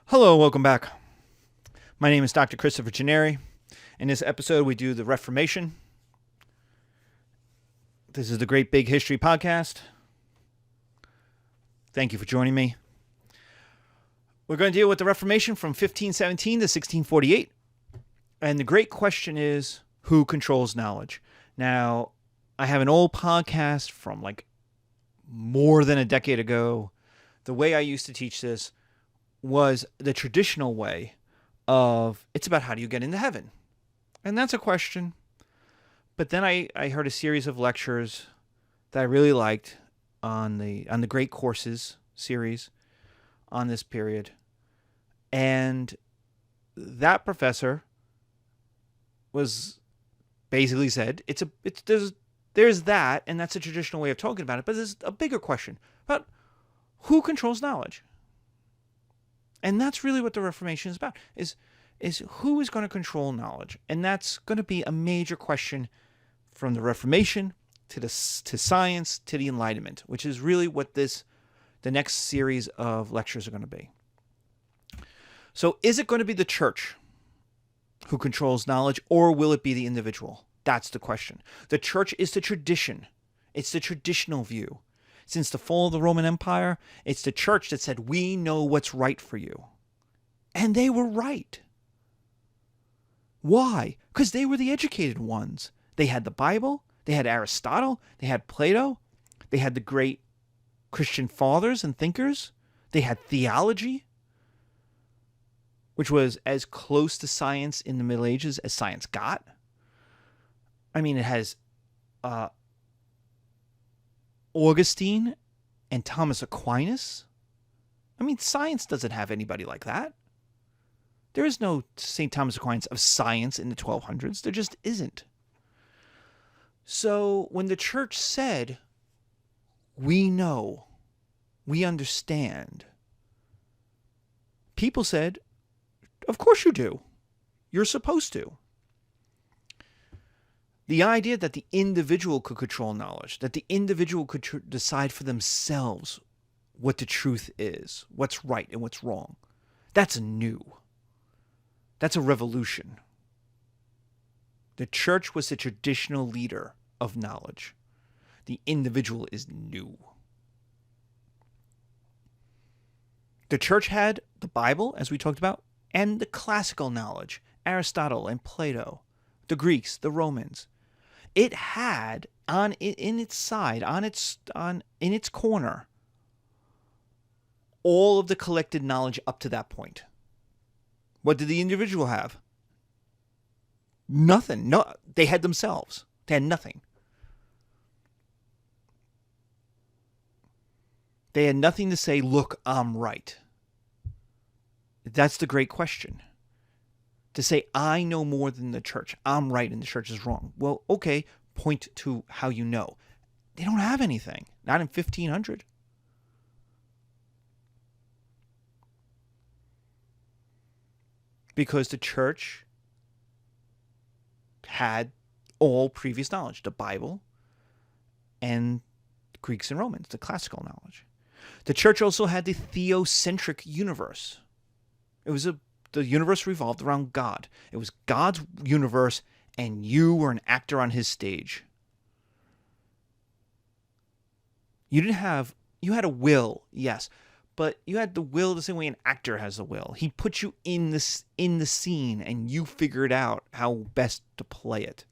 Hello, welcome back. My name is Dr. Christopher Gennari. In this episode, we do the Reformation. This is the Great Big History Podcast. Thank you for joining me. We're going to deal with the Reformation from 1517 to 1648. And the great question is, who controls knowledge? Now, I have an old podcast from more than a decade ago. The way I used to teach this was the traditional way of, it's about how do you get into heaven? And that's a question. But then I heard a series of lectures that I really liked on the Great Courses series on this period. And that professor was basically said, there's that, and that's a traditional way of talking about it, but there's a bigger question about who controls knowledge. And that's really what the Reformation is about, is who is going to control knowledge. And that's going to be a major question from the Reformation to science to the Enlightenment, which is really what the next series of lectures are going to be. So is it going to be the church who controls knowledge, or will it be the individual? That's the question. The church is the tradition. It's the traditional view. Since the fall of the Roman Empire, it's the church that said, we know what's right for you. And they were right. Why? Because they were the educated ones. They had the Bible, they had Aristotle, they had Plato, they had the great Christian fathers and thinkers, they had theology, which was as close to science in the Middle Ages as science got. I mean, it has Augustine and Thomas Aquinas. I mean, science doesn't have anybody like that. There is no St. Thomas Aquinas of science in the 1200s. There just isn't. So when the church said, we know, we understand, people said, of course you do. You're supposed to. The idea that the individual could control knowledge, that the individual could decide for themselves what the truth is, what's right and what's wrong, that's new. That's a revolution. The church was the traditional leader of knowledge. The individual is new. The church had the Bible, as we talked about, and the classical knowledge, Aristotle and Plato, the Greeks, the Romans. It had in its side, in its corner, all of the collected knowledge up to that point. What did the individual have? Nothing. No, they had themselves. They had nothing. They had nothing to say, look, I'm right. That's the great question. To say, I know more than the church. I'm right and the church is wrong. Well, okay, point to how you know. They don't have anything. Not in 1500. Because the church had all previous knowledge. The Bible and Greeks and Romans, the classical knowledge. The church also had the theocentric universe. The universe revolved around God. It was God's universe, and you were an actor on his stage. You had a will, yes, but you had the will the same way an actor has a will. He put you in the scene, and you figured out how best to play it.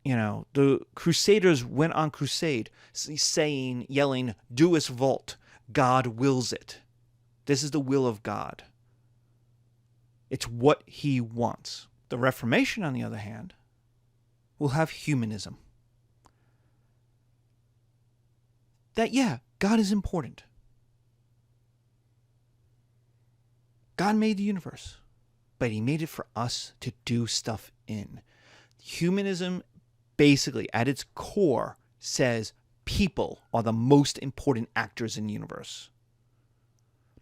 You know, the Crusaders went on crusade, yelling, "Duus Vult, God wills it." This is the will of God. It's what he wants. The Reformation, on the other hand, will have humanism. That, yeah, God is important. God made the universe, but he made it for us to do stuff in. Humanism, basically, at its core, says people are the most important actors in the universe.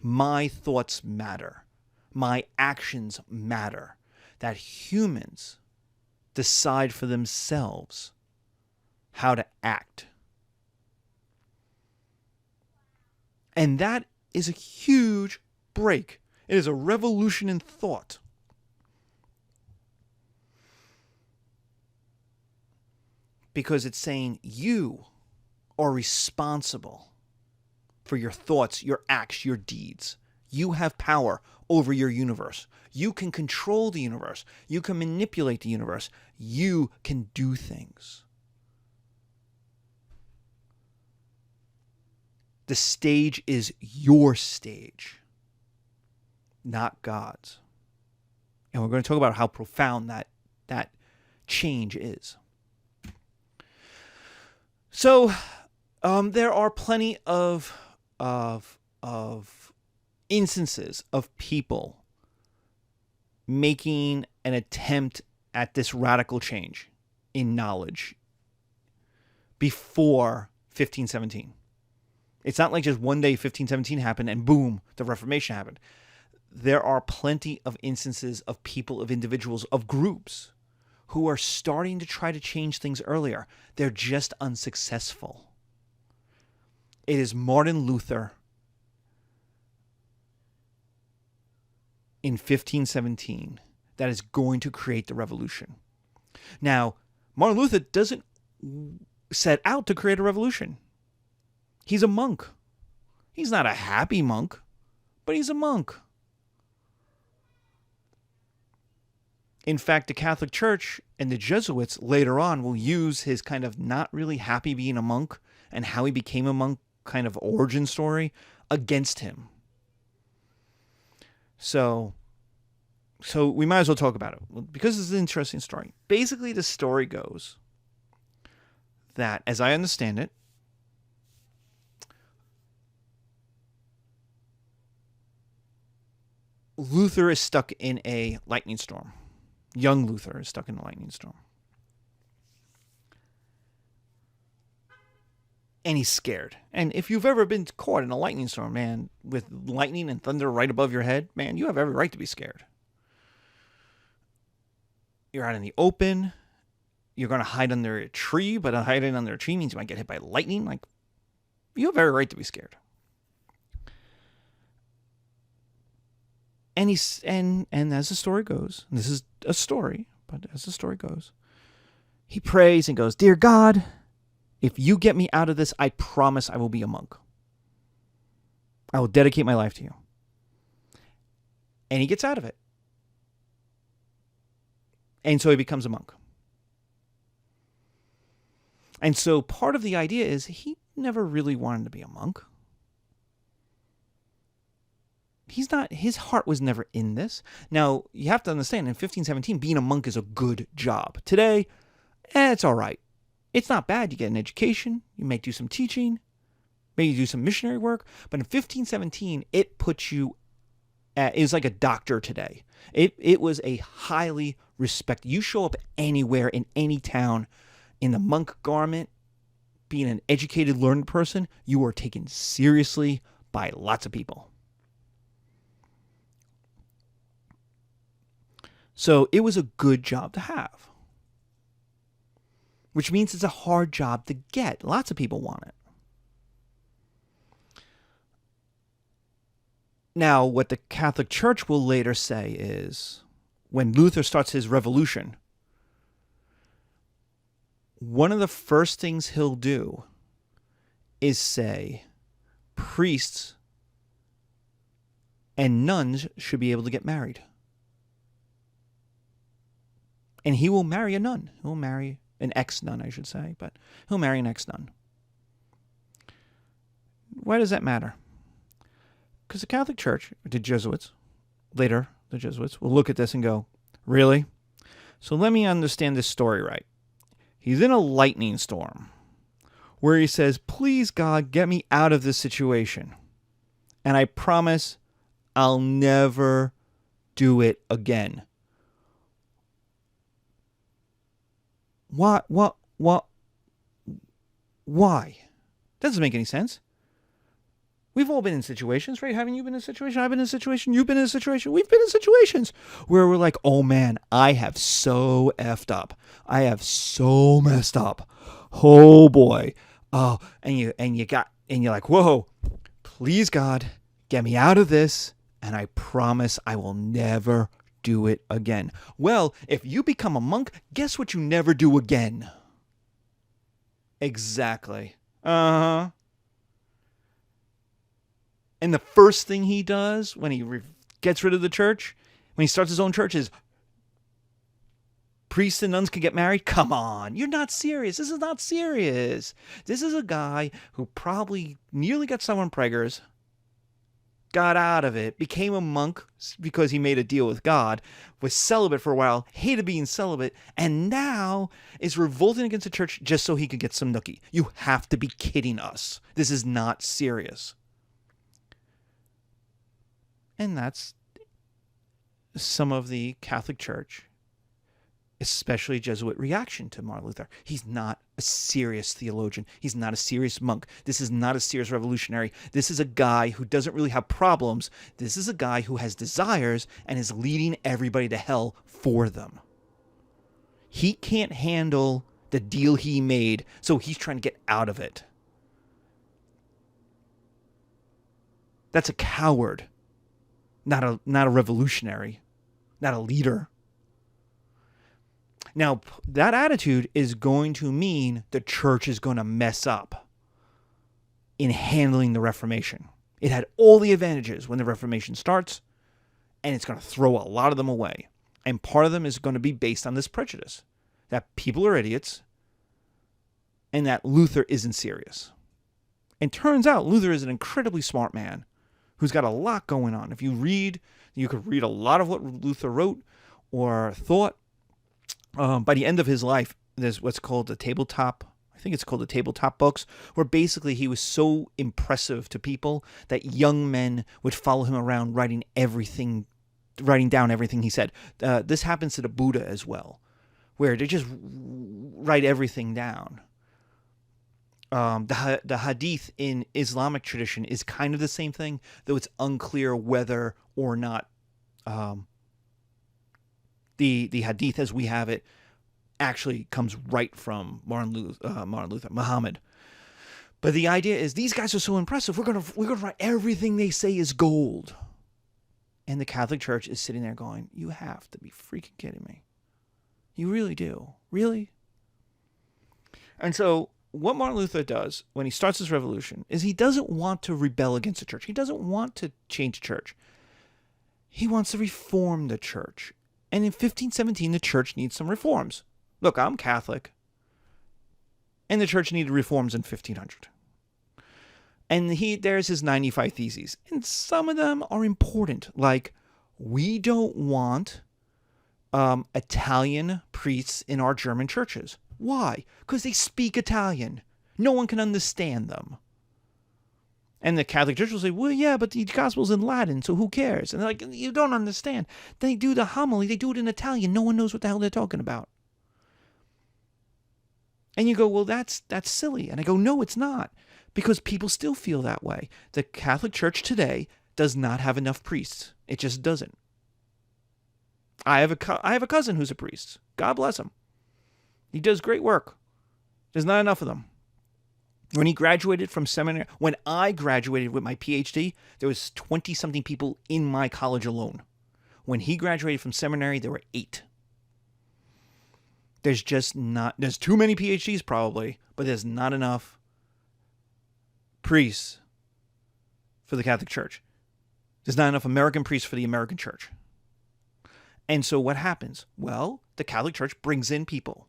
My thoughts matter. My actions matter. That humans decide for themselves how to act. And that is a huge break. It is a revolution in thought. Because it's saying you are responsible for your thoughts, your acts, your deeds. You have power over your universe. You can control the universe. You can manipulate the universe. You can do things. The stage is your stage, not God's. And we're going to talk about how profound that change is. So there are plenty of instances of people making an attempt at this radical change in knowledge before 1517. It's not like just one day 1517 happened and boom, the Reformation happened. There are plenty of instances of people, of individuals, of groups who are starting to try to change things earlier. They're just unsuccessful. It is Martin Luther in 1517 that is going to create the revolution. Now, Martin Luther doesn't set out to create a revolution. He's a monk. He's not a happy monk, but he's a monk. In fact, the Catholic Church and the Jesuits later on will use his kind of not really happy being a monk and how he became a monk kind of origin story against him. So we might as well talk about it because it's an interesting story. Basically, the story goes that, as I understand it, Luther is stuck in a lightning storm. Young Luther is stuck in a lightning storm. And he's scared. And if you've ever been caught in a lightning storm, man, with lightning and thunder right above your head, man, you have every right to be scared. You're out in the open. You're going to hide under a tree, but hiding under a tree means you might get hit by lightning. Like, you have every right to be scared. And as the story goes, and this is a story, but as the story goes, he prays and goes, "Dear God, if you get me out of this, I promise I will be a monk. I will dedicate my life to you." And he gets out of it. And so he becomes a monk. And so part of the idea is he never really wanted to be a monk. His heart was never in this. Now, you have to understand, in 1517, being a monk is a good job. Today, it's all right. It's not bad. You get an education. You may do some teaching. Maybe do some missionary work. But in 1517, it puts you it was like a doctor today. It was a highly respected. You show up anywhere in any town in the monk garment, being an educated, learned person, you are taken seriously by lots of people. So it was a good job to have, which means it's a hard job to get. Lots of people want it. Now, what the Catholic Church will later say is, when Luther starts his revolution, one of the first things he'll do is say priests and nuns should be able to get married. And he will marry a nun. He'll marry an ex-nun, I should say, but he'll marry an ex-nun. Why does that matter? Because the Catholic Church, the Jesuits, later the Jesuits, will look at this and go, really? So let me understand this story right. He's in a lightning storm where he says, please, God, get me out of this situation. And I promise I'll never do it again. Why? Doesn't make any sense. We've all been in situations, right? Haven't you been in a situation? I've been in a situation. You've been in a situation. We've been in situations where we're like, oh man, I have so effed up. I have so messed up. Oh boy. And you're like, whoa, please God, get me out of this. and I promise I will never do it again. Well, if you become a monk, guess what you never do again? Exactly. Uh-huh. And the first thing he does when he gets rid of the church, when he starts his own church, is priests and nuns can get married? Come on, you're not serious. This is not serious. This is a guy who probably nearly got someone preggers, got out of it, became a monk because he made a deal with God, was celibate for a while, hated being celibate, and now is revolting against the church just so he could get some nookie. You have to be kidding us. This is not serious. And that's some of the Catholic Church, especially Jesuit, reaction to Martin Luther. He's not a serious theologian. He's not a serious monk. This is not a serious revolutionary. This is a guy who doesn't really have problems. This is a guy who has desires and is leading everybody to hell for them. He can't handle the deal he made, so he's trying to get out of it. That's a coward, not a revolutionary, not a leader. Now, that attitude is going to mean the church is going to mess up in handling the Reformation. It had all the advantages when the Reformation starts, and it's going to throw a lot of them away. And part of them is going to be based on this prejudice, that people are idiots and that Luther isn't serious. And turns out Luther is an incredibly smart man who's got a lot going on. If you read, you could read a lot of what Luther wrote or thought. By the end of his life, there's what's called the tabletop, I think it's called the tabletop books, where basically he was so impressive to people that young men would follow him around writing down everything he said. This happens to the Buddha as well, where they just write everything down. The hadith in Islamic tradition is kind of the same thing, though it's unclear whether or not the hadith as we have it actually comes right from Martin Luther, Muhammad. But the idea is these guys are so impressive. We're gonna write everything they say is gold. And the Catholic Church is sitting there going, "You have to be freaking kidding me. You really do, really." And so what Martin Luther does when he starts his revolution is he doesn't want to rebel against the church. He doesn't want to change the church. He wants to reform the church. And in 1517, the church needs some reforms. Look, I'm Catholic. And the church needed reforms in 1500. And there's his 95 Theses. And some of them are important. Like, we don't want Italian priests in our German churches. Why? Because they speak Italian. No one can understand them. And the Catholic Church will say, well, yeah, but the gospel's in Latin, so who cares? And they're like, you don't understand. They do the homily, they do it in Italian. No one knows what the hell they're talking about. And you go, well, that's silly. And I go, no, it's not. Because people still feel that way. The Catholic Church today does not have enough priests. It just doesn't. I have a cousin who's a priest. God bless him. He does great work. There's not enough of them. When he graduated from seminary, when I graduated with my PhD, there was 20-something people in my college alone. When he graduated from seminary, there were 8. There's too many PhDs probably, but there's not enough priests for the Catholic Church. There's not enough American priests for the American Church. And so what happens? Well, the Catholic Church brings in people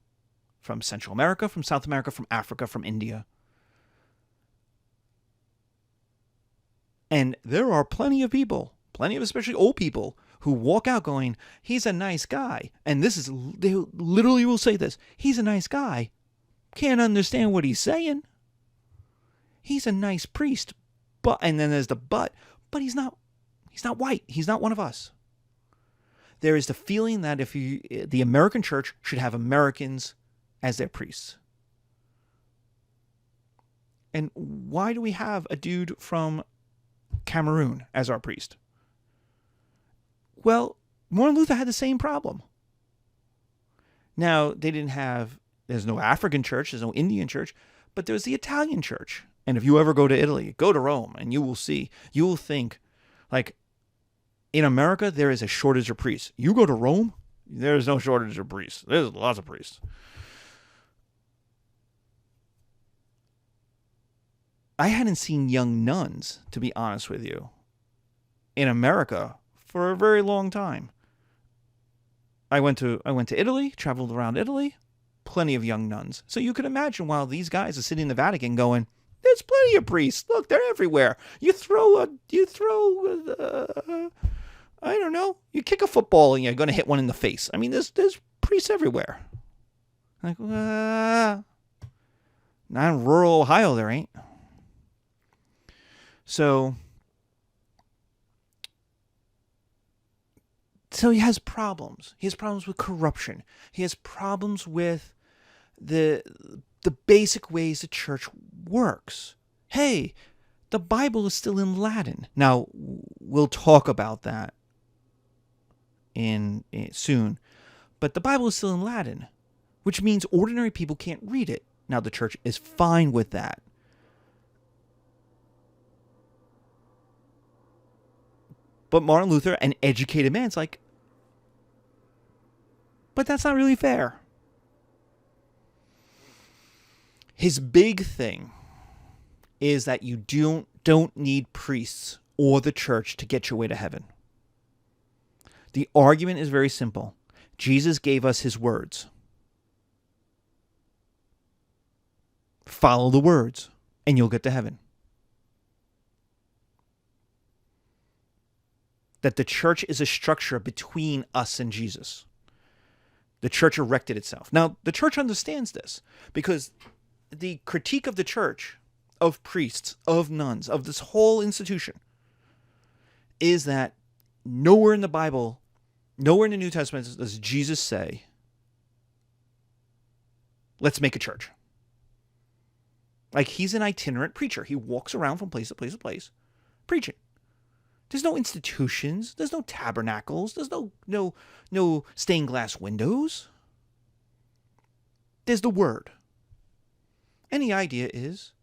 from Central America, from South America, from Africa, from India. And there are plenty of people, plenty of especially old people, who walk out going, he's a nice guy. And they literally will say this, he's a nice guy. Can't understand what he's saying. He's a nice priest. And then there's the but he's not white. He's not one of us. There is the feeling that the American church should have Americans as their priests. And why do we have a dude from Cameroon as our priest? Well, Martin Luther had the same problem. Now, there's no African church, there's no Indian church, but there's the Italian church. And if you ever go to Italy, go to Rome, and you will think, like, In America, there is a shortage of priests. You go to Rome, there's no shortage of priests. There's lots of priests. I hadn't seen young nuns, to be honest with you, in America for a very long time. I went to Italy, traveled around Italy, plenty of young nuns. So you can imagine while these guys are sitting in the Vatican going, there's plenty of priests. Look, they're everywhere. You kick a football and you're going to hit one in the face. I mean, there's priests everywhere. Like, not in rural Ohio, there ain't. So he has problems. He has problems with corruption. He has problems with the basic ways the church works. Hey, the Bible is still in Latin. Now, we'll talk about that in soon. But the Bible is still in Latin, which means ordinary people can't read it. Now, the church is fine with that. But Martin Luther, an educated man, is like, but that's not really fair. His big thing is that you don't need priests or the church to get your way to heaven. The argument is very simple. Jesus gave us his words. Follow the words, and you'll get to heaven. That the church is a structure between us and Jesus. The church erected itself. Now, the church understands this because the critique of the church, of priests, of nuns, of this whole institution, is that nowhere in the Bible, nowhere in the New Testament does Jesus say, let's make a church. Like, he's an itinerant preacher. He walks around from place to place to place, preaching. There's no institutions. There's no tabernacles. There's no stained glass windows. There's the word. And the idea is,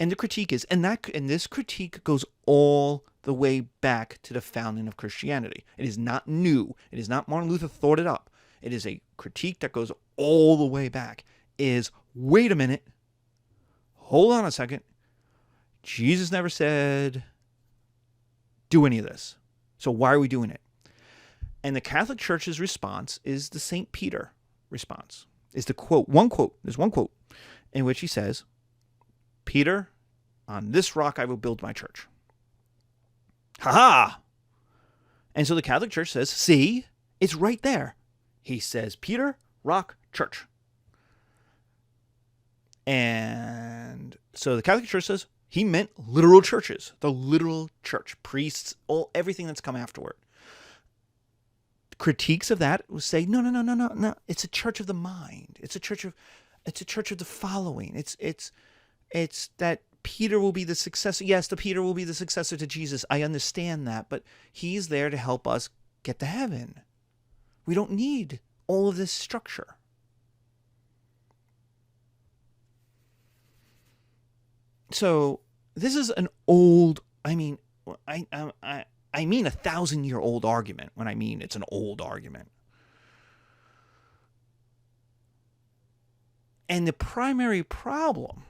and the critique is, and this critique goes all the way back to the founding of Christianity. It is not new. It is not Martin Luther thought it up. It is a critique that goes all the way back. Is, wait a minute. Hold on a second. Jesus never said do any of this. So why are we doing it? And the Catholic Church's response is the St. Peter response. Is the quote, there's one quote in which he says, Peter, on this rock I will build my church. Ha-ha! And so the Catholic Church says, see, it's right there. He says, Peter, rock, church. And so the Catholic Church says, he meant literal churches, the literal church, priests, everything that's come afterward. Critiques of that will say, no. It's a church of the mind. It's a church of the following. It's that Peter will be the successor. Yes, the Peter will be the successor to Jesus. I understand that, but he's there to help us get to heaven. We don't need all of this structure. So this is an old, I mean 1,000-year-old argument when I mean it's an old argument. And the primary problem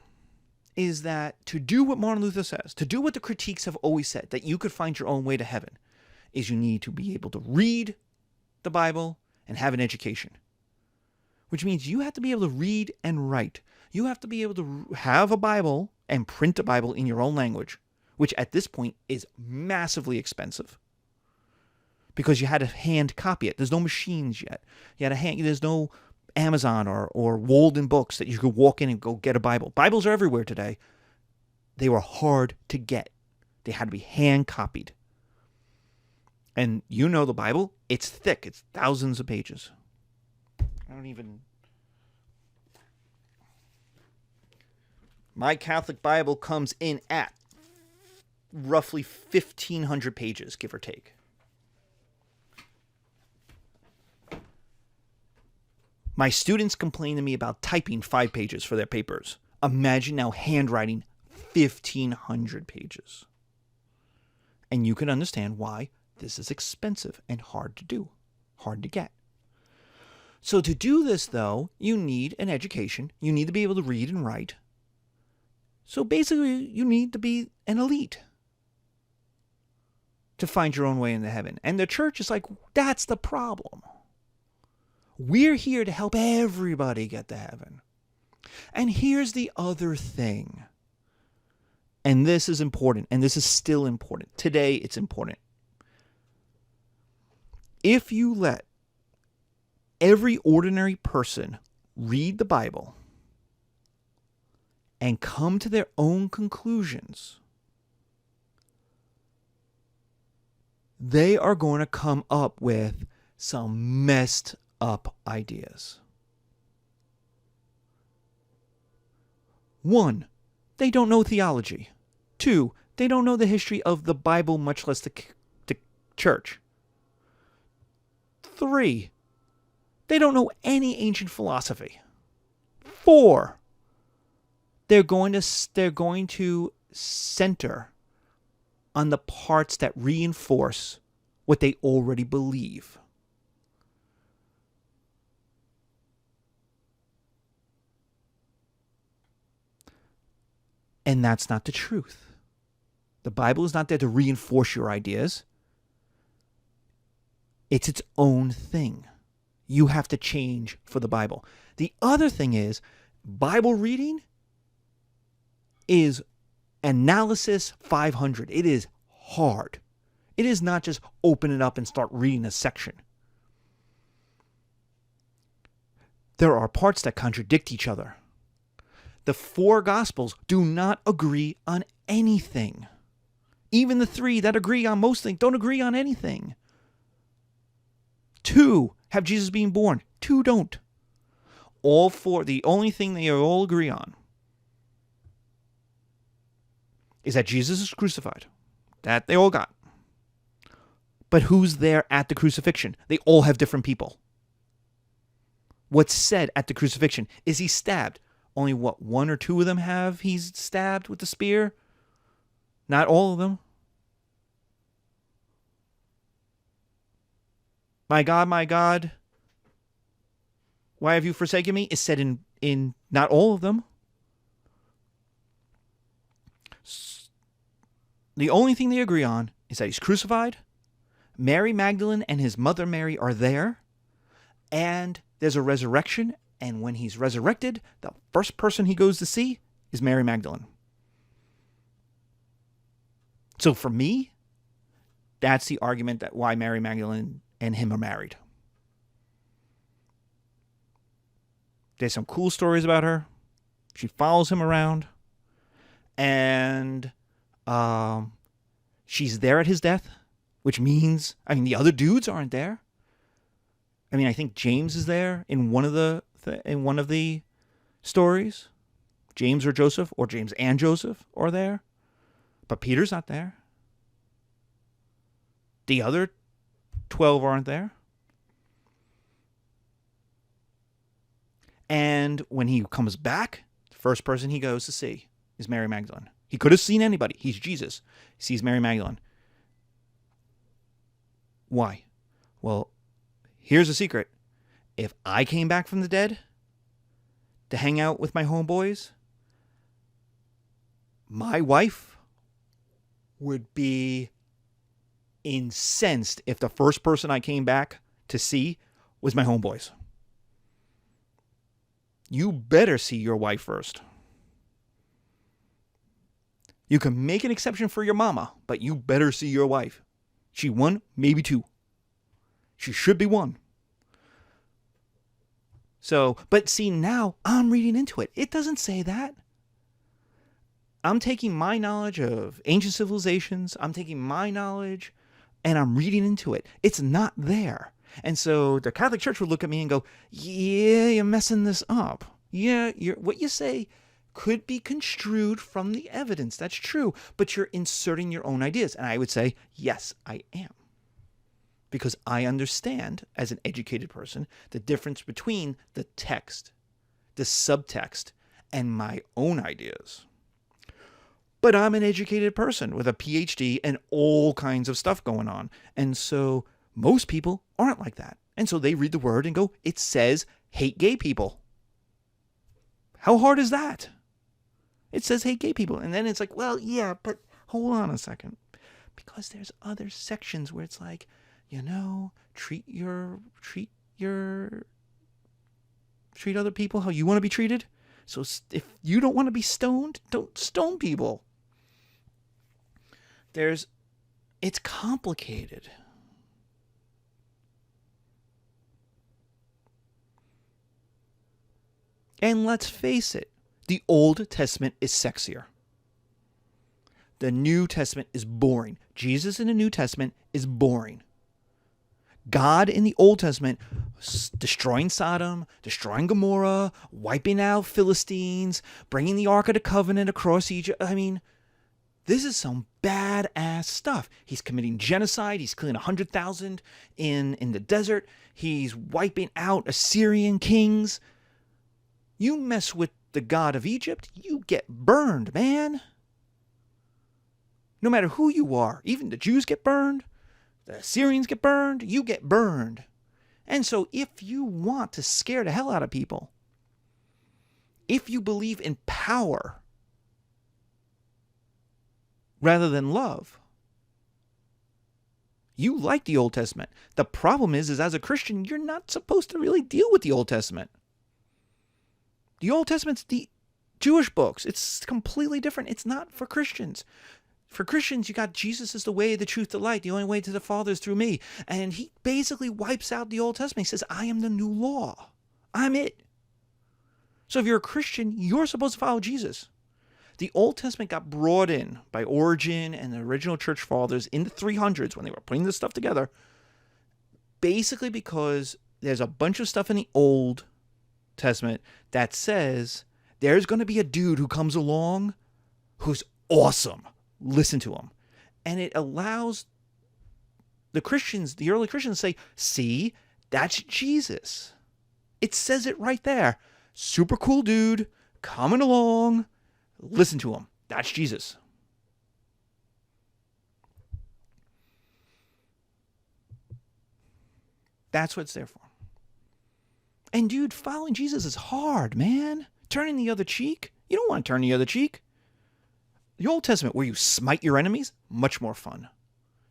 is that to do what Martin Luther says, to do what the critiques have always said, that you could find your own way to heaven, is you need to be able to read the Bible and have an education. Which means you have to be able to read and write. You have to be able to have a Bible and print a Bible in your own language, which at this point is massively expensive because you had to hand copy it. There's no machines yet. There's no Amazon or Walden Books that you could walk in and go get a Bible. Bibles are everywhere today. They were hard to get. They had to be hand copied. And you know the Bible, it's thick. It's thousands of pages. My Catholic Bible comes in at roughly 1,500 pages, give or take. My students complain to me about typing 5 pages for their papers. Imagine now handwriting 1,500 pages. And you can understand why this is expensive and hard to do, hard to get. So to do this, though, you need an education. You need to be able to read and write. So basically, you need to be an elite to find your own way into heaven. And the church is like, that's the problem. We're here to help everybody get to heaven. And here's the other thing. And this is important, and this is still important. Today, it's important. If you let every ordinary person read the Bible and come to their own conclusions, they are going to come up with some messed up ideas. 1, they don't know theology. 2, they don't know the history of the Bible, much less the church. 3, they don't know any ancient philosophy. 4, they're going to center on the parts that reinforce what they already believe. And that's not the truth. The Bible is not there to reinforce your ideas. It's its own thing. You have to change for the Bible. The other thing is, Bible reading is analysis 500. It is hard. It is not just open it up and start reading a section. There are parts that contradict each other. The 4 Gospels do not agree on anything. Even the 3 that agree on most things don't agree on anything. 2 have Jesus being born. 2 don't. All 4, the only thing they all agree on is that Jesus is crucified. That they all got. But who's there at the crucifixion? They all have different people. What's said at the crucifixion? Is he stabbed? Only 1 or 2 of them have he's stabbed with the spear? Not all of them. My God, why have you forsaken me? Is said in not all of them. The only thing they agree on is that he's crucified. Mary Magdalene and his mother Mary are there. And there's a resurrection. And when he's resurrected, the first person he goes to see is Mary Magdalene. So for me, that's the argument that why Mary Magdalene and him are married. There's some cool stories about her. She follows him around. And she's there at his death, which means, the other dudes aren't there. I think James is there in one of the stories. James or Joseph, or James and Joseph are there. But Peter's not there. The other 12 aren't there. And when he comes back, the first person he goes to see is Mary Magdalene. He could have seen anybody. He's Jesus. He sees Mary Magdalene. Why? Well, here's the secret. If I came back from the dead to hang out with my homeboys, my wife would be incensed if the first person I came back to see was my homeboys. You better see your wife first. You can make an exception for your mama, but you better see your wife. She 1, maybe 2. She should be 1. So, but see, now I'm reading into it. It doesn't say that. I'm taking my knowledge of ancient civilizations, I'm taking my knowledge, and I'm reading into it. It's not there. And so the Catholic Church would look at me and go, yeah, you're messing this up. Yeah, what you say could be construed from the evidence. That's true. But you're inserting your own ideas. And I would say, yes, I am. Because I understand, as an educated person, the difference between the text, the subtext, and my own ideas. But I'm an educated person with a PhD and all kinds of stuff going on. And so most people aren't like that. And so they read the word and go, it says hate gay people. How hard is that? It says hate gay people. And then it's like, well, yeah, but hold on a second. Because there's other sections where it's like, treat other people how you want to be treated. So if you don't want to be stoned, don't stone people. It's complicated. And let's face it, the Old Testament is sexier. The New Testament is boring. Jesus in the New Testament is boring. God in the Old Testament, destroying Sodom, destroying Gomorrah, wiping out Philistines, bringing the Ark of the Covenant across Egypt. I mean, this is some badass stuff. He's committing genocide. He's killing 100,000 in the desert. He's wiping out Assyrian kings. You mess with the God of Egypt, you get burned, man. No matter who you are, even the Jews get burned. The Assyrians get burned, you get burned. And so if you want to scare the hell out of people, if you believe in power rather than love, you like the Old Testament. The problem is as a Christian, you're not supposed to really deal with the Old Testament. The Old Testament's the Jewish books. It's completely different. It's not for Christians. For Christians, you got Jesus is the way, the truth, the light. The only way to the Father is through me. And he basically wipes out the Old Testament. He says, I am the new law. I'm it. So if you're a Christian, you're supposed to follow Jesus. The Old Testament got brought in by Origen and the original church fathers in the 300s when they were putting this stuff together, basically because there's a bunch of stuff in the Old Testament that says there's going to be a dude who comes along who's awesome. Listen to him. And it allows the Christians, the early Christians, say, see, that's Jesus. It says it right there. Super cool dude coming along. Listen to him. That's Jesus. That's what it's there for. And dude, following Jesus is hard, man. Turning the other cheek. You don't want to turn the other cheek. The Old Testament, where you smite your enemies, much more fun.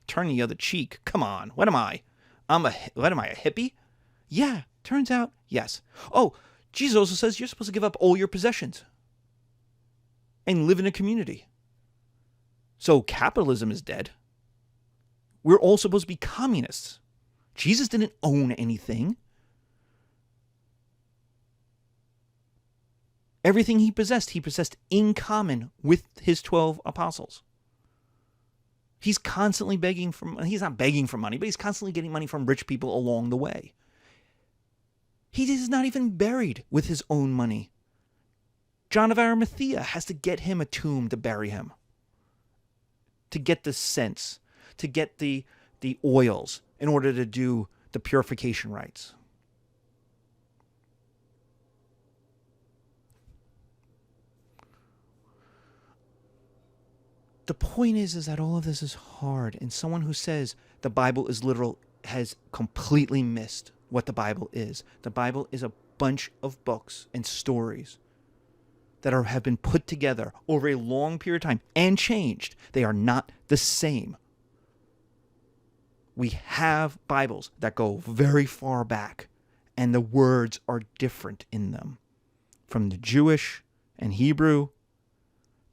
Turn the other cheek. Come on. What am I? What am I, a hippie? Yeah, turns out, yes. Oh, Jesus also says you're supposed to give up all your possessions and live in a community. So capitalism is dead. We're all supposed to be communists. Jesus didn't own anything. Everything he possessed in common with his 12 apostles. He's constantly he's not begging for money, but he's constantly getting money from rich people along the way. He is not even buried with his own money. John of Arimathea has to get him a tomb to bury him. To get the scents, to get the oils in order to do the purification rites. The point is that all of this is hard, and someone who says the Bible is literal has completely missed what the Bible is. The Bible is a bunch of books and stories that have been put together over a long period of time and changed. They are not the same. We have Bibles that go very far back, and the words are different in them. From the Jewish and Hebrew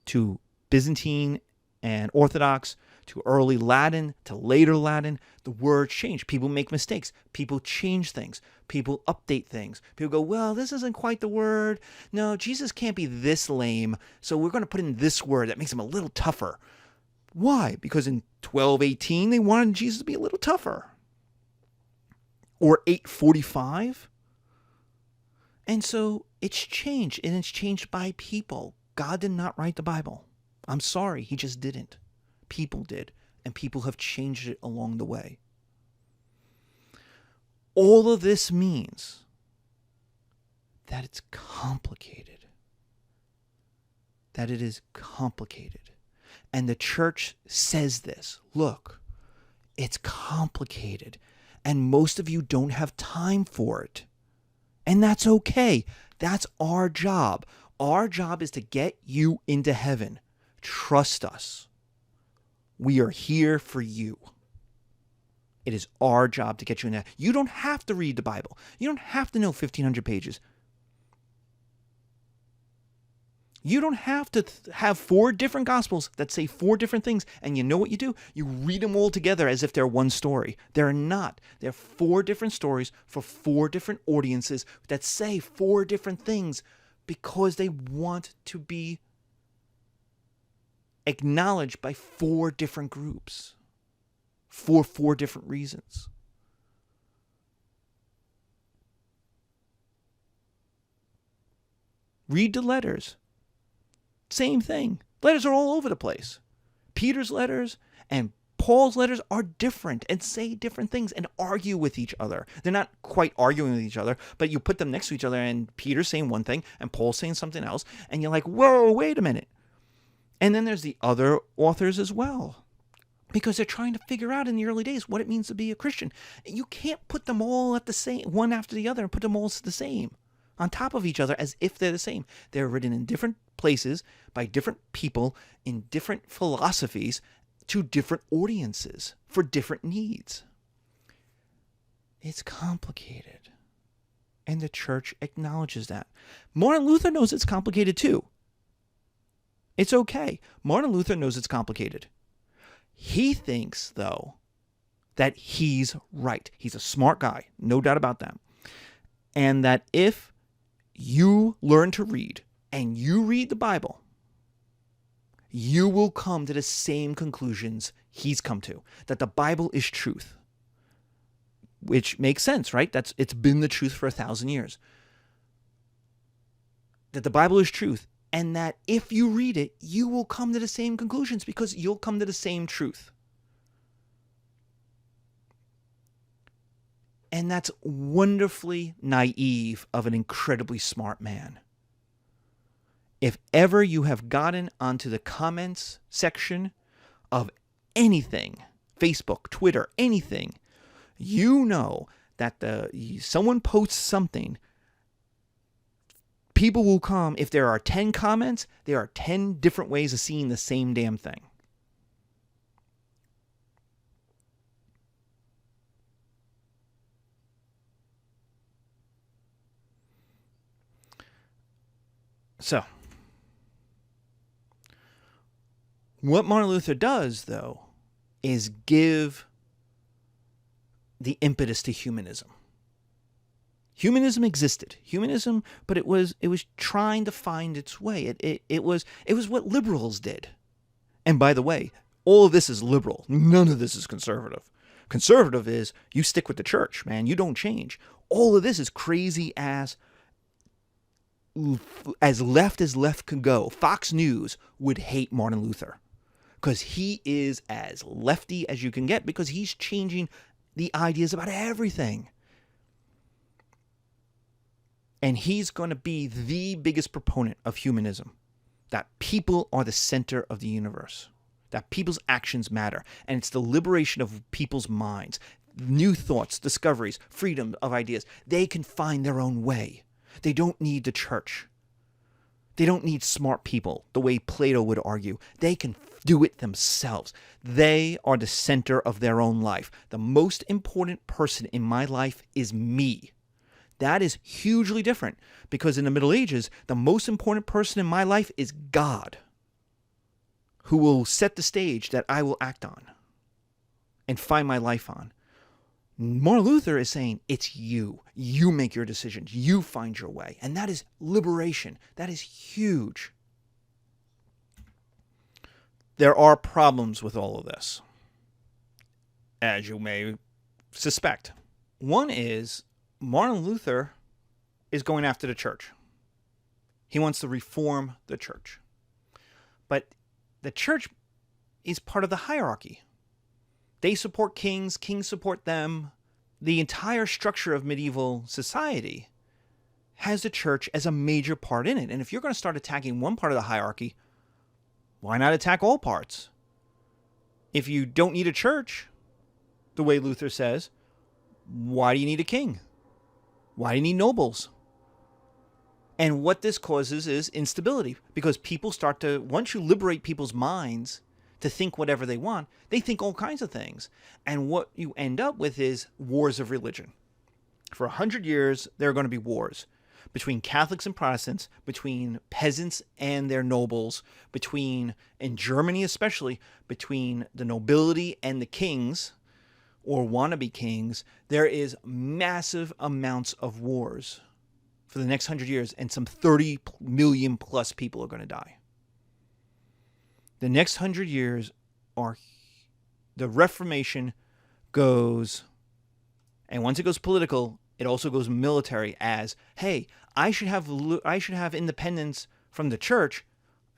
to Byzantine and Orthodox to early Latin to later Latin, the words change. People make mistakes. People change things. People update things. People go, well, this isn't quite the word. No, Jesus can't be this lame, so we're going to put in this word that makes him a little tougher. Why? Because in 1218, they wanted Jesus to be a little tougher. Or 845. And so it's changed, and it's changed by people. God did not write the Bible. I'm sorry, he just didn't. People did, and people have changed it along the way. All of this means that it's complicated. That it is complicated. And the church says this. Look, it's complicated, and most of you don't have time for it. And that's okay. That's our job. Our job is to get you into heaven. Trust us. We are here for you. It is our job to get you in there. You don't have to read the Bible. You don't have to know 1,500 pages. You don't have to have 4 different gospels that say 4 different things. And you know what you do? You read them all together as if they're one story. They're not. They're 4 different stories for 4 different audiences that say 4 different things because they want to be acknowledged by 4 different groups for 4 different reasons. Read the letters. Same thing. Letters are all over the place. Peter's letters and Paul's letters are different and say different things and argue with each other. They're not quite arguing with each other, but you put them next to each other and Peter's saying one thing and Paul's saying something else, and you're like, whoa, wait a minute. And then there's the other authors as well, because they're trying to figure out in the early days what it means to be a Christian. You can't put them all at the same, one after the other, and put them all the same on top of each other as if they're the same. They're written in different places by different people in different philosophies to different audiences for different needs. It's complicated. And the church acknowledges that. Martin Luther knows it's complicated too. It's okay. Martin Luther knows it's complicated. He thinks, though, that he's right. He's a smart guy, no doubt about that. And that if you learn to read and you read the Bible, you will come to the same conclusions he's come to, that the Bible is truth. Which makes sense, right? It's been the truth for 1,000 years. That the Bible is truth, and that if you read it, you will come to the same conclusions because you'll come to the same truth. And that's wonderfully naive of an incredibly smart man. If ever you have gotten onto the comments section of anything, Facebook, Twitter, anything, you know that someone posts something, people will come. If there are 10 comments, there are 10 different ways of seeing the same damn thing. So, what Martin Luther does, though, is give the impetus to humanism. Humanism existed. Humanism, but it was trying to find its way. It was what liberals did. And by the way, all of this is liberal. None of this is conservative. Conservative is you stick with the church, man. You don't change. All of this is crazy ass. As left could go. Fox News would hate Martin Luther because he is as lefty as you can get because he's changing the ideas about everything. And he's going to be the biggest proponent of humanism, that people are the center of the universe, that people's actions matter, and it's the liberation of people's minds, new thoughts, discoveries, freedom of ideas. They can find their own way. They don't need the church. They don't need smart people, the way Plato would argue. They can do it themselves. They are the center of their own life. The most important person in my life is me. That is hugely different because in the Middle Ages, the most important person in my life is God, who will set the stage that I will act on and find my life on. Martin Luther is saying, it's you. You make your decisions. You find your way. And that is liberation. That is huge. There are problems with all of this, as you may suspect. One is Martin Luther is going after the church. He wants to reform the church. But the church is part of the hierarchy. They support kings, kings support them. The entire structure of medieval society has the church as a major part in it. And if you're going to start attacking one part of the hierarchy, Why not attack all parts? If you don't need a church, the way Luther says, why do you need a king? Why do you need nobles? And what this causes is instability, because people start to, once you liberate people's minds to think whatever they want, they think all kinds of things. And what you end up with is wars of religion. For 100 years, there are going to be wars between Catholics and Protestants, between peasants and their nobles, between, in Germany especially, between the nobility and the kings, or wannabe kings. There is massive amounts of wars for the next 100 years, and some 30 million plus people are going to die. The next 100 years are, the Reformation goes, and once it goes political, it also goes military as, hey, I should have independence from the church.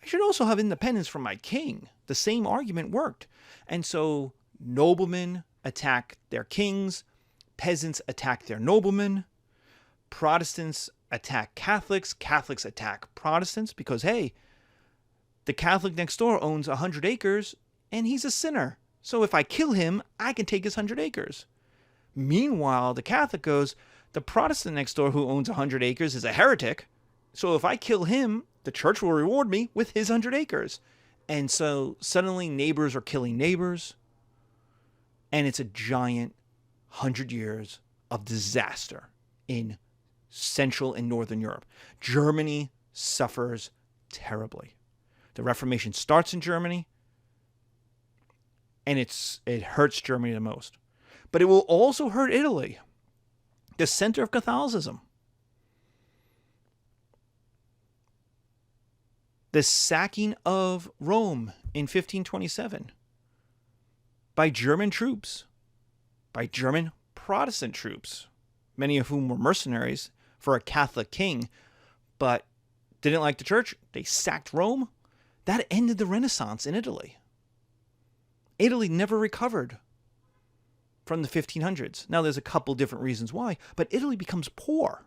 I should also have independence from my king. The same argument worked. And so noblemen attack their kings, peasants attack their noblemen, Protestants attack Catholics, Catholics attack Protestants, because, hey, the Catholic next door owns 100 acres and he's a sinner. So if I kill him, I can take his 100 acres. Meanwhile, the Catholic goes, the Protestant next door who owns 100 acres is a heretic. So if I kill him, the church will reward me with his 100 acres. And so suddenly neighbors are killing neighbors. And it's a giant 100 years of disaster in Central and Northern Europe. Germany suffers terribly. The Reformation starts in Germany, and it hurts Germany the most. But it will also hurt Italy, the center of Catholicism. The sacking of Rome in 1527 by German troops, by German Protestant troops, many of whom were mercenaries for a Catholic king, but didn't like the church. They sacked Rome. That ended the Renaissance in Italy. Italy never recovered from the 1500s. Now, there's a couple different reasons why, but Italy becomes poor.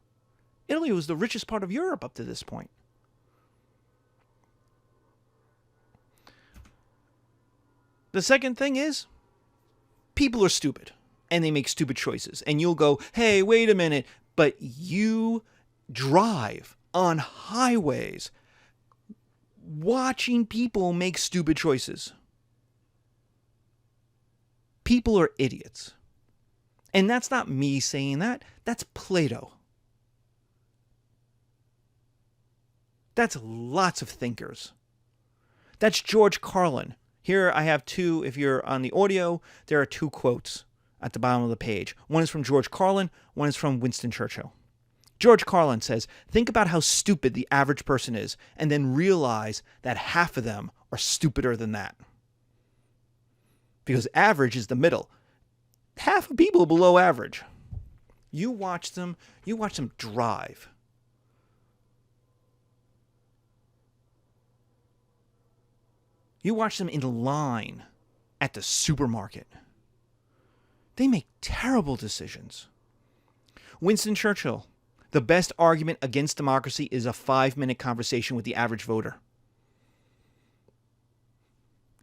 Italy was the richest part of Europe up to this point. The second thing is, people are stupid, and they make stupid choices. And you'll go, hey, wait a minute, but you drive on highways watching people make stupid choices. People are idiots. And that's not me saying that. That's Plato. That's lots of thinkers. That's George Carlin. Here I have two. If you're on the audio, there are two quotes at the bottom of the page. One is from George Carlin. One is from Winston Churchill. George Carlin says, think about how stupid the average person is, and then realize that half of them are stupider than that. Because average is the middle. Half of people are below average. You watch them drive. You watch them in line at the supermarket. They make terrible decisions. Winston Churchill, the best argument against democracy is a 5-minute conversation with the average voter.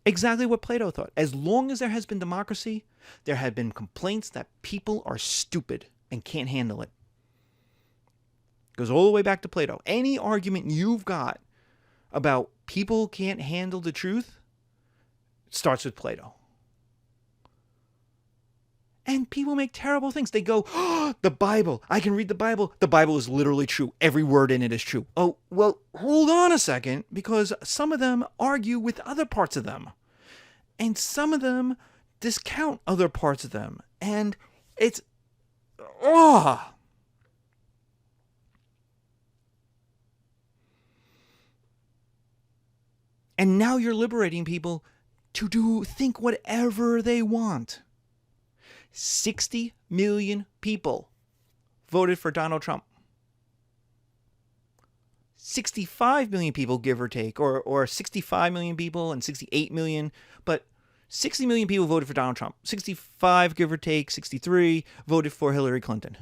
Exactly what Plato thought. As long as there has been democracy, there have been complaints that people are stupid and can't handle it. Goes all the way back to Plato. Any argument you've got about people can't handle the truth starts with Plato. And people make terrible things. They go, oh, the Bible. I can read the Bible. The Bible is literally true. Every word in it is true. Oh, well, hold on a second, because some of them argue with other parts of them. And some of them discount other parts of them. And it's, oh. And now you're liberating people to think whatever they want. 60 million people voted for Donald Trump. 65 million people, give or take, or 65 million people and 68 million, but 60 million people voted for Donald Trump. 65, give or take, 63 voted for Hillary Clinton.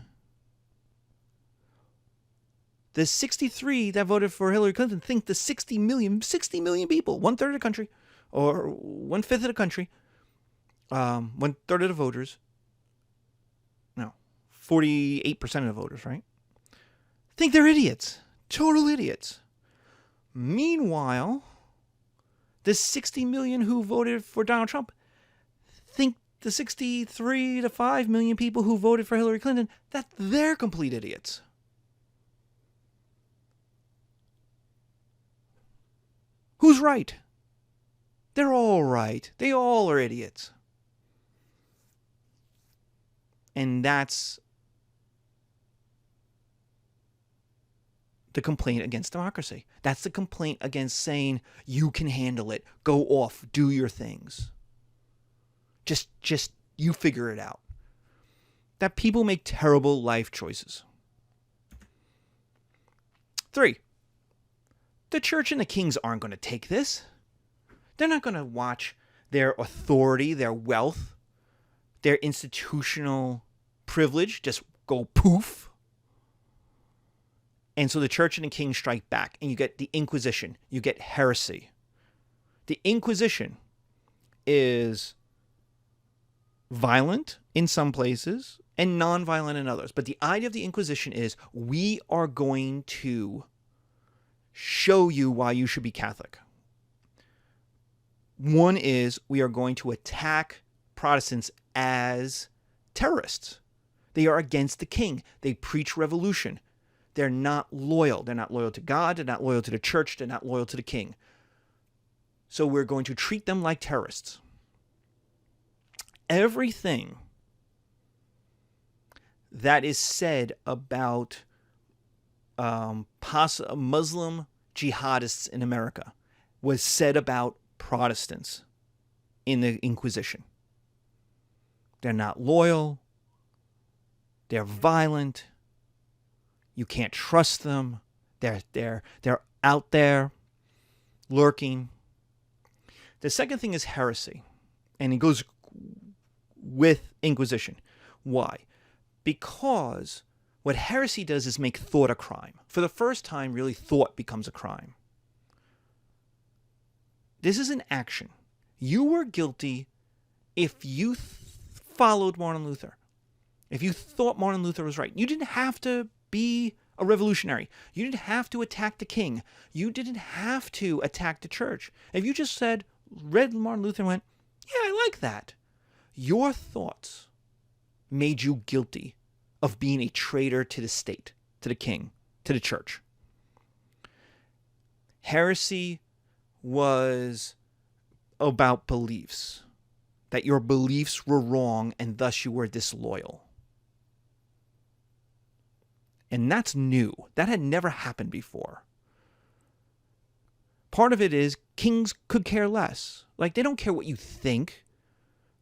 The 63 that voted for Hillary Clinton think the 60 million people, 1/3 of the country, or 1/5 of the country, 1/3 of the voters, no, 48% of the voters, right? Think they're idiots, total idiots. Meanwhile, the 60 million who voted for Donald Trump think the 63 to 5 million people who voted for Hillary Clinton, that they're complete idiots. Who's right? They're all right. They all are idiots. And that's the complaint against democracy. That's the complaint against saying you can handle it. Go off. Do your things. Just you figure it out. That people make terrible life choices. 3, the church and the kings aren't going to take this. They're not going to watch their authority, their wealth, their institutional privilege just go poof. And so the church and the king strike back, and you get the Inquisition. You get heresy. The Inquisition is violent in some places and non-violent in others. But the idea of the Inquisition is we are going to show you why you should be Catholic. One is we are going to attack Protestants as terrorists. They are against the king. They preach revolution. They're not loyal. They're not loyal to God. They're not loyal to the church. They're not loyal to the king. So we're going to treat them like terrorists. Everything that is said about Muslim jihadists in America was said about Protestants in the Inquisition. They're not loyal. They're violent. You can't trust them. They're out there lurking. The second thing is heresy, and it goes with Inquisition. Why? Because what heresy does is make thought a crime. For the first time, really, thought becomes a crime. This is an action. You were guilty if you followed Martin Luther. If you thought Martin Luther was right. You didn't have to be a revolutionary. You didn't have to attack the king. You didn't have to attack the church. If you just read Martin Luther and went, yeah, I like that. Your thoughts made you guilty of being a traitor to the state, to the king, to the church. Heresy was about beliefs, that your beliefs were wrong and thus you were disloyal. And that's new. That had never happened before. Part of it is kings could care less. Like, they don't care what you think.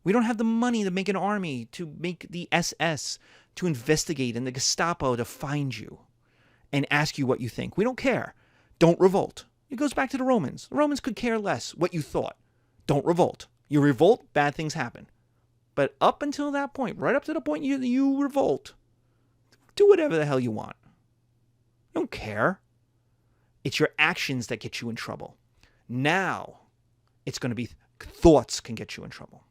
We don't have the money to make an army, to make the SS, to investigate, and the Gestapo to find you and ask you what you think. We don't care. Don't revolt. It goes back to the Romans. The Romans could care less what you thought. Don't revolt. You revolt, bad things happen. But up until that point, right up to the point you revolt, do whatever the hell you want. Don't care. It's your actions that get you in trouble. Now, it's going to be thoughts can get you in trouble.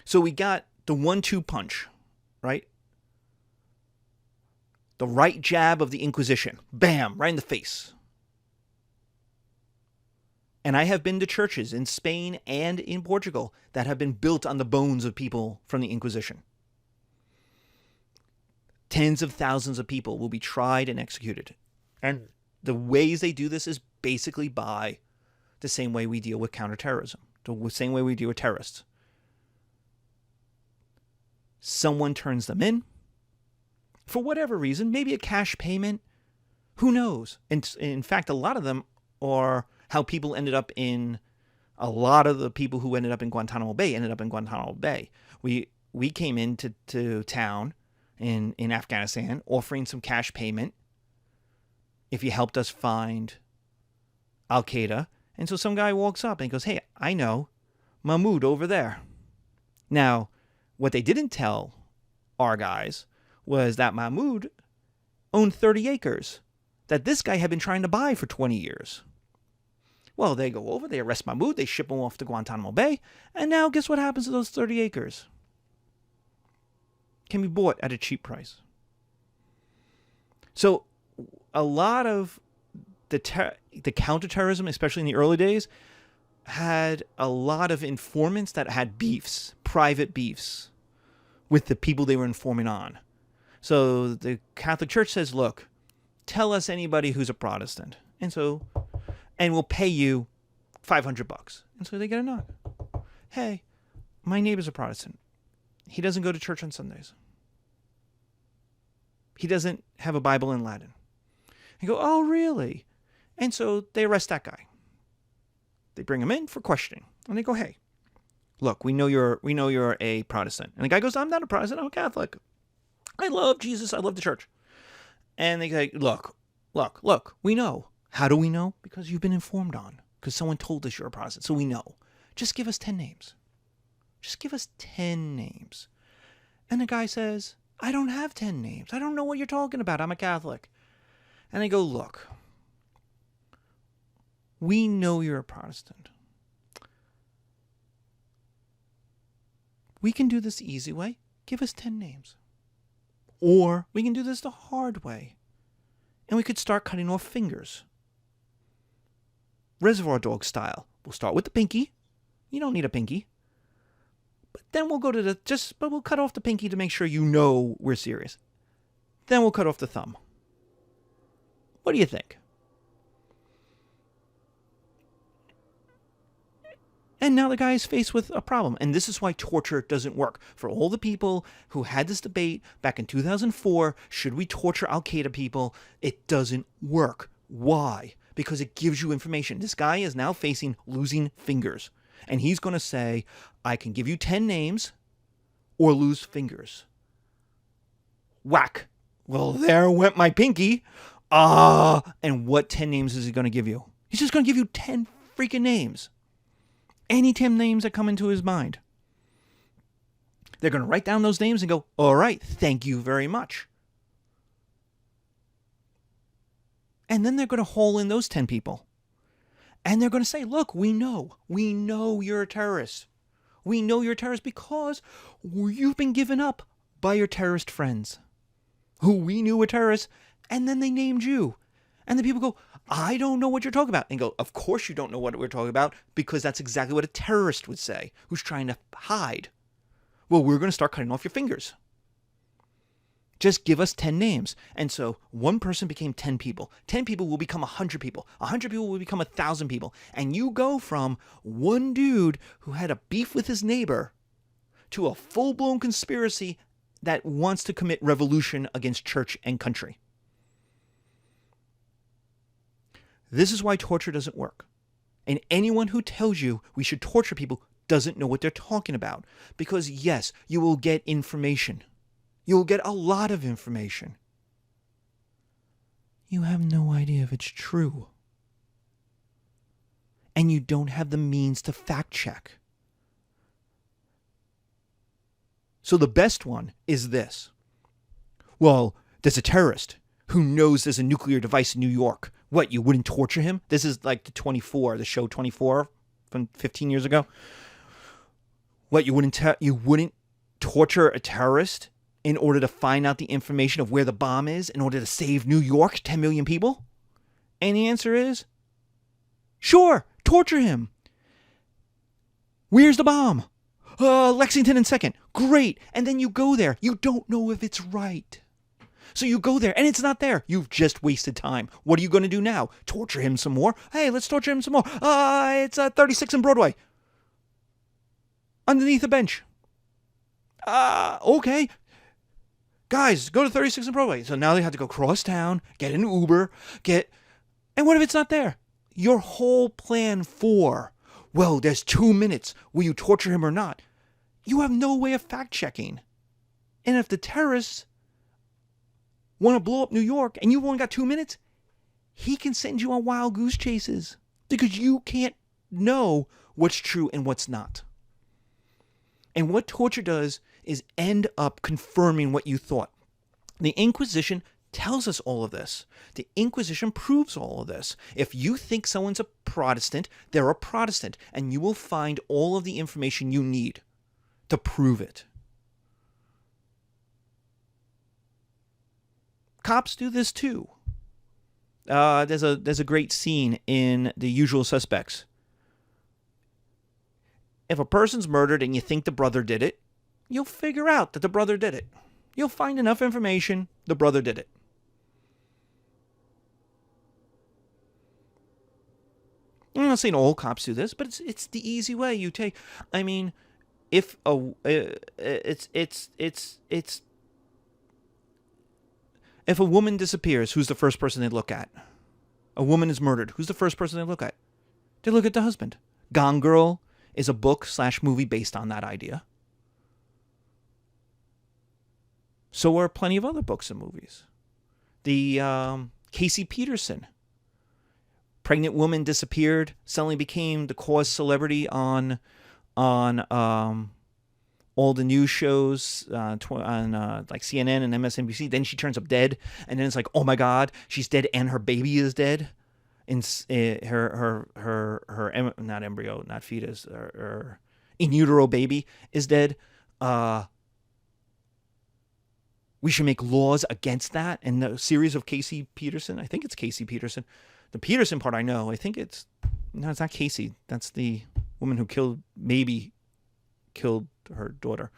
So we got the 1-2 punch, right? The right jab of the Inquisition. Bam, right in the face. And I have been to churches in Spain and in Portugal that have been built on the bones of people from the Inquisition. Tens of thousands of people will be tried and executed. And the ways they do this is basically by the same way we deal with counterterrorism, the same way we deal with terrorists. Someone turns them in for whatever reason, maybe a cash payment. Who knows? And in fact, a lot of them are how people ended up in, a lot of the people who ended up in Guantanamo Bay ended up in Guantanamo Bay. We came into town in Afghanistan offering some cash payment if you helped us find Al-Qaeda. And so some guy walks up and he goes, hey, I know Mahmoud over there. Now, what they didn't tell our guys was that Mahmoud owned 30 acres that this guy had been trying to buy for 20 years. Well, they go over, they arrest Mahmoud, they ship him off to Guantanamo Bay, and now guess what happens to those 30 acres? Can be bought at a cheap price. So a lot of the counterterrorism, especially in the early days, had a lot of informants that had beefs, private beefs, with the people they were informing on. So the Catholic Church says, look, tell us anybody who's a Protestant. And we'll pay you $500. And so they get a knock. Hey, my neighbor's a Protestant. He doesn't go to church on Sundays. He doesn't have a Bible in Latin. You go, oh, really? And so they arrest that guy. They bring him in for questioning. And they go, hey, look, we know you're a Protestant. And the guy goes, I'm not a Protestant, I'm a Catholic. I love Jesus, I love the church. And they say, look, we know. How do we know? Because you've been informed on. Because someone told us you're a Protestant, so we know. Just give us 10 names. Just give us 10 names. And the guy says, I don't have 10 names. I don't know what you're talking about. I'm a Catholic. And they go, look, we know you're a Protestant. We can do this the easy way. Give us 10 names. Or we can do this the hard way. And we could start cutting off fingers. Reservoir Dog style. We'll start with the pinky. You don't need a pinky. But then we'll go to but we'll cut off the pinky to make sure you know we're serious. Then we'll cut off the thumb. What do you think? And now the guy is faced with a problem. And this is why torture doesn't work. For all the people who had this debate back in 2004, should we torture Al-Qaeda people? It doesn't work. Why? Because it gives you information. This guy is now facing losing fingers. And he's going to say, I can give you 10 names or lose fingers. Whack. Well, there went my pinky. And what 10 names is he going to give you? He's just going to give you 10 freaking names. Any 10 names that come into his mind. They're going to write down those names and go, all right, thank you very much. And then they're going to haul in those 10 people. And they're going to say, look, we know you're a terrorist. We know you're a terrorist because you've been given up by your terrorist friends who we knew were terrorists, and then they named you. And the people go, I don't know what you're talking about. And go, of course you don't know what we're talking about, because that's exactly what a terrorist would say, who's trying to hide. Well, we're going to start cutting off your fingers. Just give us 10 names. And so one person became 10 people. 10 people will become 100 people. 100 people will become 1,000 people. And you go from one dude who had a beef with his neighbor to a full-blown conspiracy that wants to commit revolution against church and country. This is why torture doesn't work. And anyone who tells you we should torture people doesn't know what they're talking about. Because yes, you will get information. You will get a lot of information. You have no idea if it's true. And you don't have the means to fact check. So the best one is this. Well, there's a terrorist who knows there's a nuclear device in New York. What, you wouldn't torture him? This is like the show 24 from 15 years ago. What, you wouldn't torture a terrorist in order to find out the information of where the bomb is in order to save New York, 10 million people? And the answer is, sure, torture him. Where's the bomb? Lexington and 2nd. Great. And then you go there. You don't know if it's right. So you go there and it's not there. You've just wasted time. What are you going to do now? Torture him some more? Hey, let's torture him some more. It's 36 and Broadway. Underneath a bench. Okay. Guys, go to 36 and Broadway. So now they have to go cross town, get an Uber, and what if it's not there? Your whole plan for, well, there's 2 minutes. Will you torture him or not? You have no way of fact checking. And if the terrorists want to blow up New York and you've only got 2 minutes, he can send you on wild goose chases because you can't know what's true and what's not. And what torture does is end up confirming what you thought. The Inquisition tells us all of this. The Inquisition proves all of this. If you think someone's a Protestant, they're a Protestant, and you will find all of the information you need to prove it. Cops do this too. There's a great scene in The Usual Suspects. If a person's murdered and you think the brother did it, you'll figure out that the brother did it. You'll find enough information, the brother did it. I'm not saying all cops do this, but it's the easy way you take. I mean, if if a woman disappears, who's the first person they look at? A woman is murdered, who's the first person they look at? They look at the husband. Gone Girl is a book/movie based on that idea. So are plenty of other books and movies. The Casey Peterson. Pregnant woman disappeared, suddenly became the cause celebrity on all the news shows on like CNN and MSNBC. Then she turns up dead, and then it's like, oh my God, she's dead, and her baby is dead. In her not embryo, not fetus, her in utero baby is dead. We should make laws against that. And the series of Casey Peterson, I think it's Casey Peterson. The Peterson part I know. I think it's not Casey. That's the woman who killed her daughter.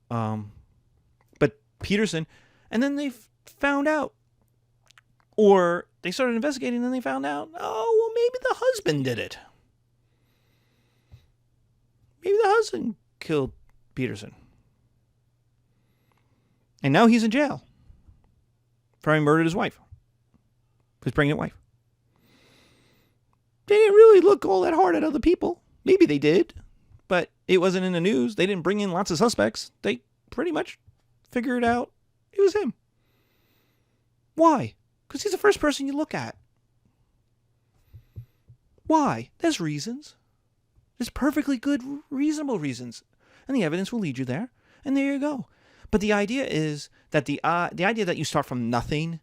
But Peterson, and then they found out, or they started investigating, and then they found out, oh, well, maybe the husband did it. Maybe the husband killed Peterson. And now he's in jail for having murdered his wife, his pregnant wife. They didn't really look all that hard at other people. Maybe they did, but it wasn't in the news. They didn't bring in lots of suspects. They pretty much figured out it was him. Why? Because he's the first person you look at. Why? There's reasons. There's perfectly good, reasonable reasons. And the evidence will lead you there. And there you go. But the idea is that the idea that you start from nothing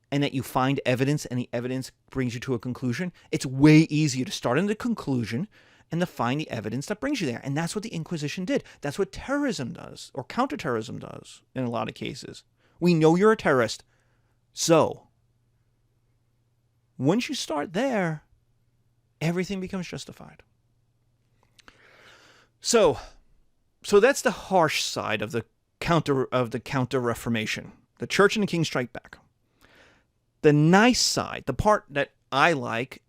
and that you find evidence and the evidence brings you to a conclusion, it's way easier to start in the conclusion and to find the evidence that brings you there. And that's what the Inquisition did. That's what terrorism does, or counterterrorism does in a lot of cases. We know you're a terrorist. So once you start there, everything becomes justified. So that's the harsh side of the counter Reformation. The church and the king strike back. The nice side, the part that I like,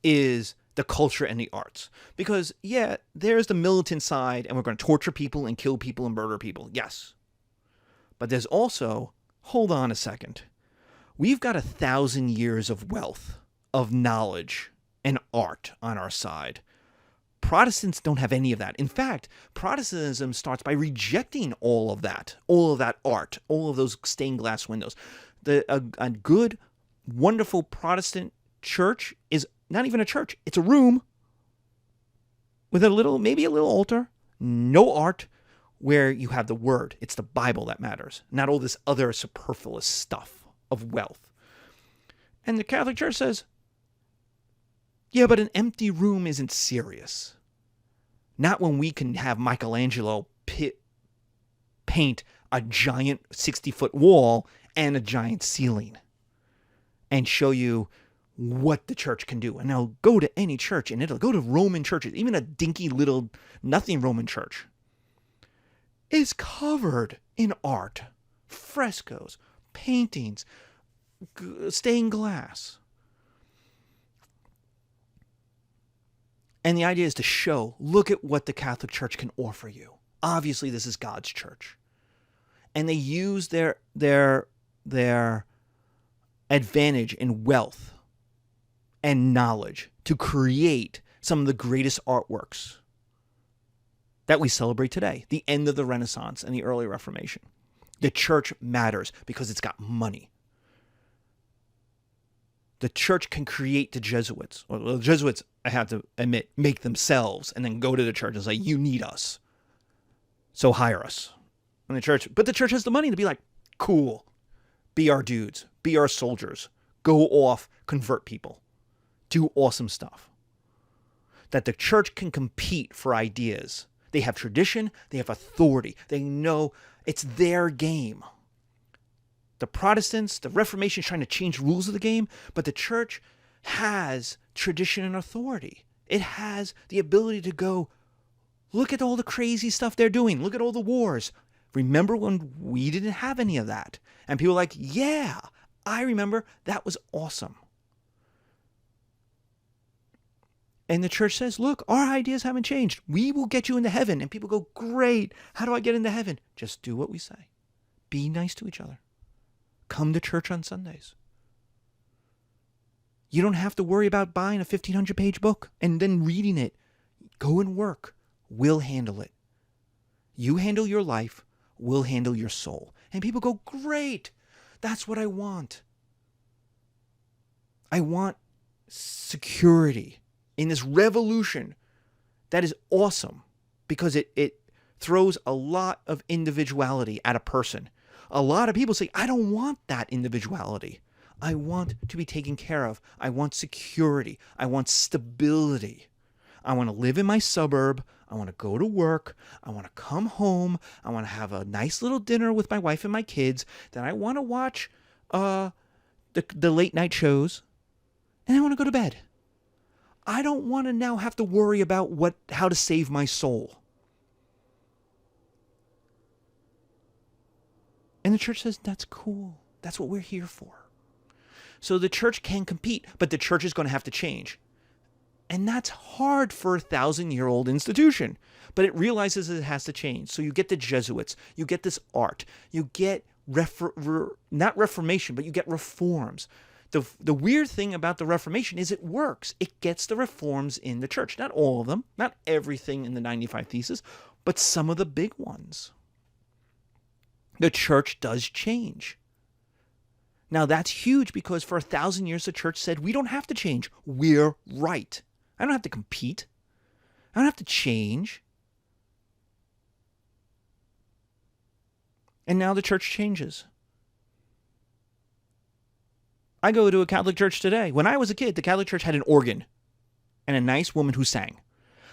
is the culture and the arts. Because, yeah, there's the militant side, and we're going to torture people and kill people and murder people. Yes. But there's also, hold on a second, we've got 1,000 years of wealth, of knowledge, and art on our side. Protestants don't have any of that. In fact, Protestantism starts by rejecting all of that art, all of those stained glass windows. A good, wonderful Protestant church is not even a church. It's a room with maybe a little altar, no art, where you have the word. It's the Bible that matters, not all this other superfluous stuff of wealth. And the Catholic Church says, yeah, but an empty room isn't serious. Not when we can have Michelangelo paint a giant 60-foot wall and a giant ceiling and show you what the church can do. And now go to any church in Italy, go to Roman churches, even a dinky little nothing Roman church is covered in art, frescoes, paintings, stained glass. And the idea is to show, look at what the Catholic Church can offer you. Obviously, this is God's church. And they use their advantage in wealth and knowledge to create some of the greatest artworks that we celebrate today, the end of the Renaissance and the early Reformation. The church matters because it's got money. The church can create the Jesuits. Well, the Jesuits, I have to admit, make themselves and then go to the church and say, you need us, so hire us. And the church has the money to be like, cool, Be our dudes. Be our soldiers. Go off, convert people. Do awesome stuff. That the church can compete for ideas. They have tradition. They have authority. They know it's their game. The Protestants, the Reformation is trying to change rules of the game, but the church has tradition and authority. It has the ability to go, look at all the crazy stuff they're doing. Look at all the wars. Remember when we didn't have any of that? And people are like, yeah, I remember. That was awesome. And the church says, look, our ideas haven't changed. We will get you into heaven. And people go, great. How do I get into heaven? Just do what we say. Be nice to each other. Come to church on Sundays. You don't have to worry about buying a 1,500-page book and then reading it. Go and work. We'll handle it. You handle your life. We'll handle your soul. And people go, great. That's what I want. I want security in this revolution. That is awesome because it throws a lot of individuality at a person. A lot of people say, I don't want that individuality. I want to be taken care of. I want security. I want stability. I want to live in my suburb. I want to go to work. I want to come home. I want to have a nice little dinner with my wife and my kids. Then I want to watch the late night shows. And I want to go to bed. I don't want to now have to worry about how to save my soul. And the church says, that's cool. That's what we're here for. So the church can compete, but the church is going to have to change. And that's hard for a 1,000-year-old institution. But it realizes it has to change. So you get the Jesuits. You get this art. You get, not reformation, but you get reforms. The weird thing about the Reformation is it works. It gets the reforms in the church. Not all of them. Not everything in the 95 Theses. But some of the big ones. The church does change. Now that's huge because for 1,000 years the church said, we don't have to change. We're right. I don't have to compete. I don't have to change. And now the church changes. I go to a Catholic church today. When I was a kid, the Catholic church had an organ and a nice woman who sang.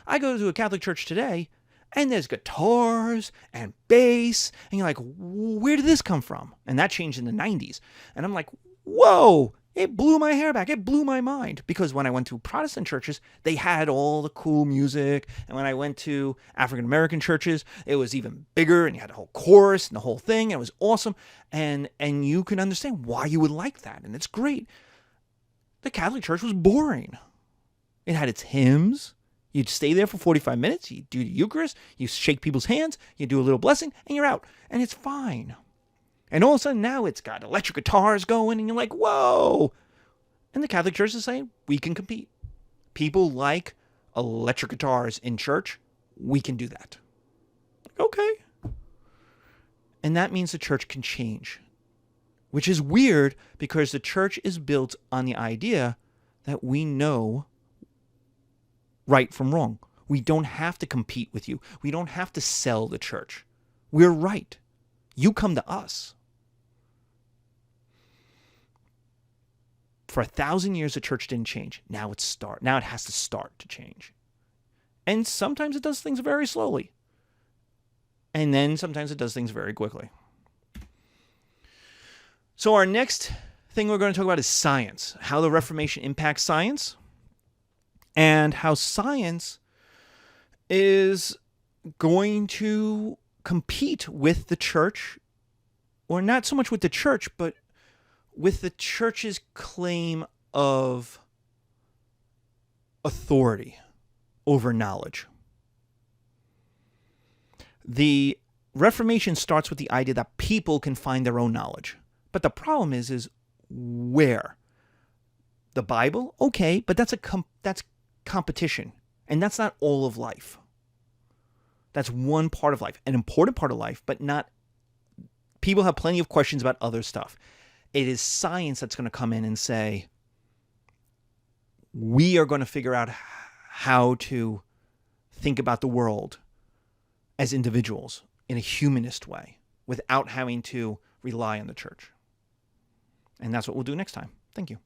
I go to a Catholic church today and there's guitars and bass. And you're like, where did this come from? And that changed in the 90s. And I'm like, whoa, it blew my hair back. It blew my mind. Because when I went to Protestant churches, they had all the cool music. And when I went to African American churches, it was even bigger. And you had a whole chorus and the whole thing. And it was awesome. And you can understand why you would like that. And it's great. The Catholic church was boring. It had its hymns. You'd stay there for 45 minutes. You do the Eucharist. You shake people's hands. You do a little blessing. And you're out. And it's fine. And all of a sudden now it's got electric guitars going. And you're like, whoa. And the Catholic Church is saying, we can compete. People like electric guitars in church. We can do that. Okay. And that means the church can change. Which is weird because the church is built on the idea that we know right from wrong. We don't have to compete with you. We don't have to sell the church. We're right. You come to us. For 1,000 years, the church didn't change. Now it has to start to change. And sometimes it does things very slowly. And then sometimes it does things very quickly. So our next thing we're going to talk about is science. How the Reformation impacts science. And how science is going to compete with the church, or not so much with the church, but with the church's claim of authority over knowledge. The Reformation starts with the idea that people can find their own knowledge. But the problem is where? The Bible? Okay, but that's competition. And that's not all of life. That's one part of life, an important part of life, but not. People have plenty of questions about other stuff. It is science that's going to come in and say, we are going to figure out how to think about the world as individuals in a humanist way without having to rely on the church. And that's what we'll do next time. Thank you.